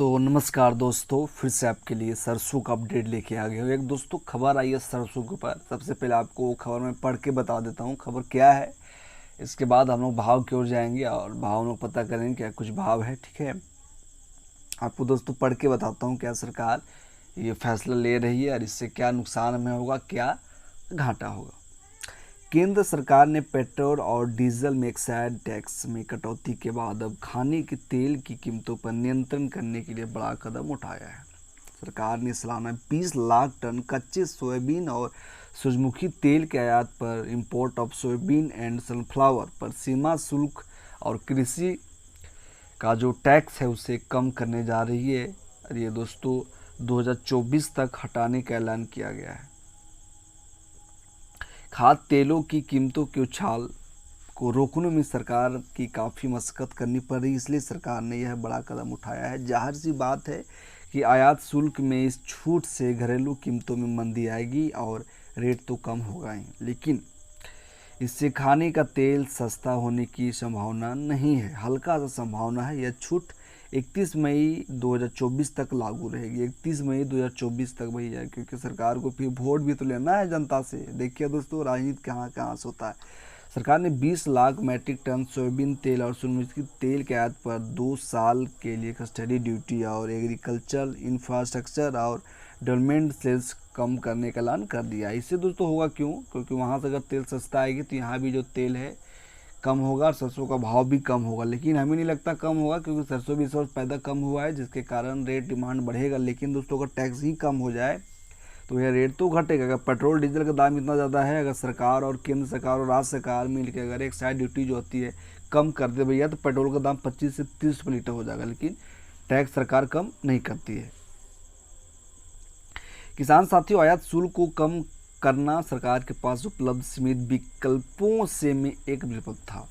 तो नमस्कार दोस्तों, फिर से आपके लिए सरसों का अपडेट लेके आ गया हूँ। एक दोस्तों खबर आई है सरसों के ऊपर। सबसे पहले आपको वो खबर मैं पढ़ के बता देता हूँ खबर क्या है। इसके बाद हम लोग भाव की ओर जाएंगे और भाव लोग पता करेंगे क्या कुछ भाव है। ठीक है, आपको दोस्तों पढ़ के बताता हूँ क्या सरकार ये फैसला ले रही है और इससे क्या नुकसान हमें होगा, क्या घाटा होगा। केंद्र सरकार ने पेट्रोल और डीजल में एक्साइज टैक्स में कटौती के बाद अब खाने के तेल की कीमतों पर नियंत्रण करने के लिए बड़ा कदम उठाया है। सरकार ने सालाना 20 लाख टन कच्चे सोयाबीन और सूरजमुखी तेल के आयात पर, import of soybean and sunflower पर सीमा शुल्क और कृषि का जो टैक्स है उसे कम करने जा रही है। और ये दोस्तों 2024 तक हटाने का ऐलान किया गया है। खाद्य तेलों की कीमतों के उछाल को रोकने में सरकार की काफ़ी मशक्कत करनी पड़ रही, इसलिए सरकार ने यह बड़ा कदम उठाया है। जाहिर सी बात है कि आयात शुल्क में इस छूट से घरेलू कीमतों में मंदी आएगी और रेट तो कम होगा ही, लेकिन इससे खाने का तेल सस्ता होने की संभावना नहीं है। हल्का सा संभावना है। यह छूट 31 मई 2024 तक लागू रहेगी। 31 मई 2024 तक भैया, क्योंकि सरकार को फिर वोट भी तो लेना है जनता से। देखिए दोस्तों, राजनीति कहाँ कहाँ से होता है। सरकार ने 20 लाख मैट्रिक टन सोयाबीन तेल और सूरजमुखी तेल के आयात पर 2 साल के लिए कस्टडी ड्यूटी और एग्रीकल्चर इंफ्रास्ट्रक्चर और डेवलपमेंट सेल्स कम करने का ऐलान कर दिया। इससे दोस्तों होगा क्यों? क्योंकि वहाँ से अगर तेल सस्ता आएगी तो यहाँ भी जो तेल है कम होगा और सरसों का भाव भी कम होगा। लेकिन हमें नहीं लगता कम होगा, क्योंकि सरसों भी इस वर्ष पैदा कम हुआ है, जिसके कारण रेट डिमांड बढ़ेगा। लेकिन दोस्तों अगर टैक्स ही कम हो जाए तो यह रेट तो घटेगा। अगर पेट्रोल डीजल का दाम इतना ज़्यादा है, अगर सरकार और केंद्र सरकार और राज्य सरकार मिलकर अगर एक साइड ड्यूटी जो होती है कम कर दे भैया, तो पेट्रोल का दाम 25 से 30 रुपये लीटर हो जाएगा। लेकिन टैक्स सरकार कम नहीं करती है। किसान साथियों, आयात शुल्क को कम करना सरकार के पास उपलब्ध सीमित विकल्पों से में एक विकल्प था।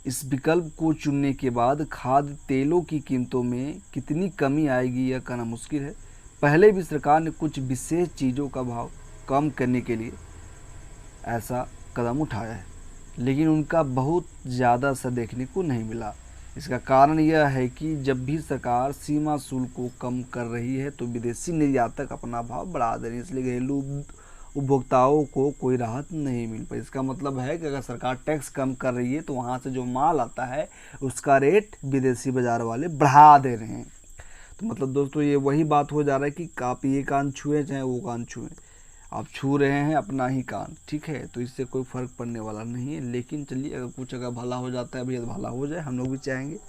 इस विकल्प को चुनने के बाद खाद्य तेलों की कीमतों में कितनी कमी आएगी यह कहना मुश्किल है। पहले भी सरकार ने कुछ विशेष चीज़ों का भाव कम करने के लिए ऐसा कदम उठाया है, लेकिन उनका बहुत ज़्यादा असर देखने को नहीं मिला। इसका कारण यह है कि जब भी सरकार सीमा शुल्क को कम कर रही है तो विदेशी निर्यातक अपना भाव बढ़ा दे रही है, इसलिए घरेलू उपभोक्ताओं को कोई राहत नहीं मिल पाई। इसका मतलब है कि अगर सरकार टैक्स कम कर रही है तो वहाँ से जो माल आता है उसका रेट विदेशी बाज़ार वाले बढ़ा दे रहे हैं। तो मतलब दोस्तों ये वही बात हो जा रहा है कि आप ये कान छुएं चाहे वो कान छुएं, आप छू रहे हैं अपना ही कान। ठीक है, तो इससे कोई फ़र्क पड़ने वाला नहीं है। लेकिन चलिए, अगर कुछ अगर भला हो जाता है भैया तो भला हो जाए, हम लोग भी चाहेंगे।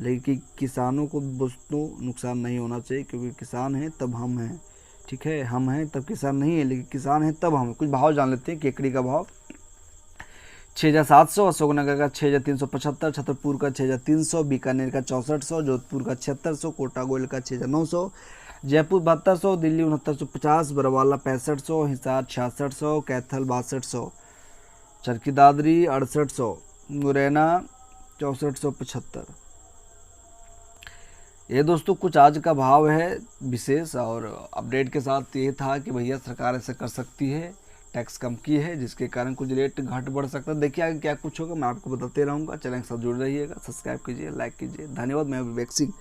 लेकिन किसानों को दोस्तों नुकसान नहीं होना चाहिए, क्योंकि किसान हैं तब हम हैं। ठीक है, हम हैं तब किसान नहीं है, लेकिन किसान हैं तब हम। कुछ भाव जान लेते हैं। केकड़ी का भाव 6700, अशोकनगर का 6375, छतरपुर का 6300, बीकानेर का 6400, जोधपुर का 7600, कोटा गोयल का 6900, जयपुर 7200, दिल्ली 6950, बरवाला 6500, हिसार 6600, कैथल 6200, चरखी दादरी 6800, मुरैना 6475। ये दोस्तों कुछ आज का भाव है विशेष, और अपडेट के साथ ये था कि भैया सरकार ऐसा कर सकती है, टैक्स कम की है, जिसके कारण कुछ रेट घट बढ़ सकता है। देखिए आगे क्या कुछ होगा, मैं आपको बताते रहूँगा। चैनल के साथ जुड़ रहिएगा, सब्सक्राइब कीजिए, लाइक कीजिए। धन्यवाद। मैं विवेक सिंह।